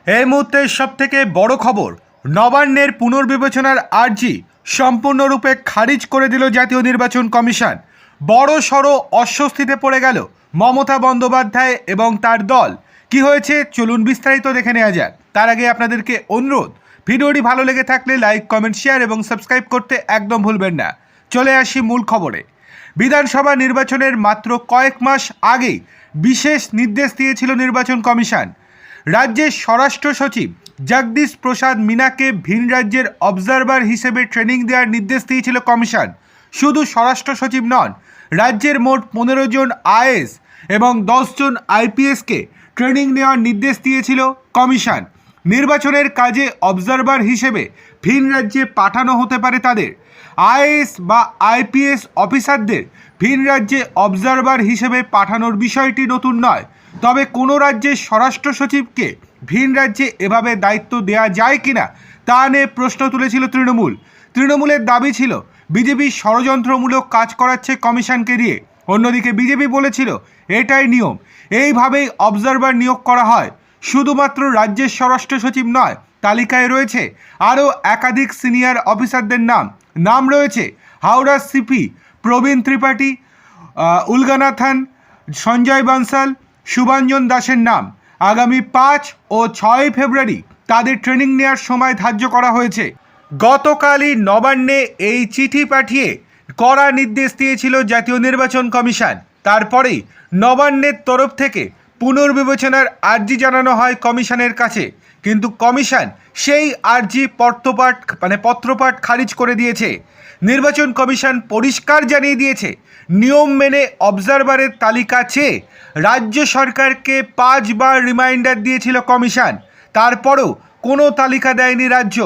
এই মুহূর্তের সবথেকে বড় খবর, নবান্নের পুনর্বিবেচনার আর্জি সম্পূর্ণরূপে খারিজ করে দিল জাতীয় নির্বাচন কমিশন। বড় সড়ো অস্বস্তিতে পড়ে গেল মমতা বন্দ্যোপাধ্যায় এবং তার দল। কি হয়েছে চলুন বিস্তারিত দেখে নেওয়া যাক। তার আগে আপনাদেরকে অনুরোধ, ভিডিওটি ভালো লেগে থাকলে লাইক, কমেন্ট, শেয়ার এবং সাবস্ক্রাইব করতে একদম ভুলবেন না। চলে আসি মূল খবরে। বিধানসভা নির্বাচনের মাত্র কয়েক মাস আগেই বিশেষ নির্দেশ দিয়েছিল নির্বাচন কমিশন। রাজ্যের স্বরাষ্ট্র সচিব জগদীশ প্রসাদ মিনাকে ভিন রাজ্যের অবজারভার হিসেবে ট্রেনিং দেওয়ার নির্দেশ দিয়েছিল কমিশন। শুধু স্বরাষ্ট্র সচিব নন, রাজ্যের মোট 15 জন আইএএস এবং 10 জন আইপিএসকে ট্রেনিং নেওয়ার নির্দেশ দিয়েছিল কমিশন। নির্বাচনের কাজে অবজারভার হিসেবে ভিন রাজ্যে পাঠানো হতে পারে তাদের। আইএএস বা আইপিএস অফিসারদের ভিন রাজ্যে অবজারভার হিসেবে পাঠানোর বিষয়টি নতুন নয়, তবে কোনো রাজ্যের স্বরাষ্ট্র সচিবকে ভিন রাজ্যে এভাবে দায়িত্ব দেওয়া যায় কিনা তা নিয়ে প্রশ্ন তুলেছিল তৃণমূলের দাবি ছিল বিজেপি ষড়যন্ত্রমূলক কাজ করাচ্ছে কমিশনকে দিয়ে। অন্যদিকে বিজেপি বলেছিল এটাই নিয়ম, এইভাবেই অবজারভার নিয়োগ করা হয়। শুধুমাত্র রাজ্যের স্বরাষ্ট্র সচিব নয়, তালিকায় রয়েছে আরও একাধিক সিনিয়র অফিসারদের নাম রয়েছে হাওড়া সিপি প্রবীণ ত্রিপাঠী, উলগানাথন, সঞ্জয় বানসাল, শুভাঞ্জন দাসের নাম। আগামী 5 ও 6 ফেব্রুয়ারি তাদের ট্রেনিং নেওয়ার সময় ধার্য করা হয়েছে। গতকালই নবান্নে এই চিঠি পাঠিয়ে কড়া নির্দেশ দিয়েছিল জাতীয় নির্বাচন কমিশন। তারপরেই নবান্নের তরফ থেকে পুনর্বিবেচনার আর্জি জানানো হয় কমিশনের কাছে, কিন্তু কমিশন সেই আর্জি পত্রপাঠ খারিজ করে দিয়েছে। নির্বাচন কমিশন পরিষ্কার জানিয়ে দিয়েছে, নিয়ম মেনে অবজারভারের তালিকা চেয়ে রাজ্য সরকারকে 5 বার রিমাইন্ডার দিয়েছিল কমিশন। তারপরও কোনো তালিকা দেয়নি রাজ্য,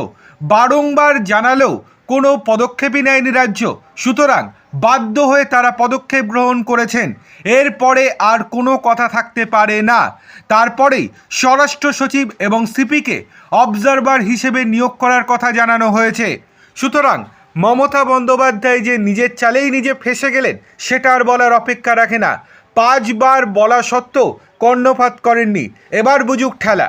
বারংবার জানালেও কোনো পদক্ষেপই নেয়নি রাজ্য। সুতরাং বাধ্য হয়ে তারা পদক্ষেপ গ্রহণ করেছেন। এরপরে আর কোনো কথা থাকতে পারে না। তারপরেই স্বরাষ্ট্র সচিব এবং সিপিকে অবজারভার হিসেবে নিয়োগ করার কথা জানানো হয়েছে। সুতরাং মমতা বন্দ্যোপাধ্যায় যে নিজের চালেই নিজে ফেঁসে গেলেন সেটা আর বলার অপেক্ষা রাখে না। 5 বার বলা সত্ত্বেও কর্ণপাত করেননি, এবার বুঝুক ঠেলা।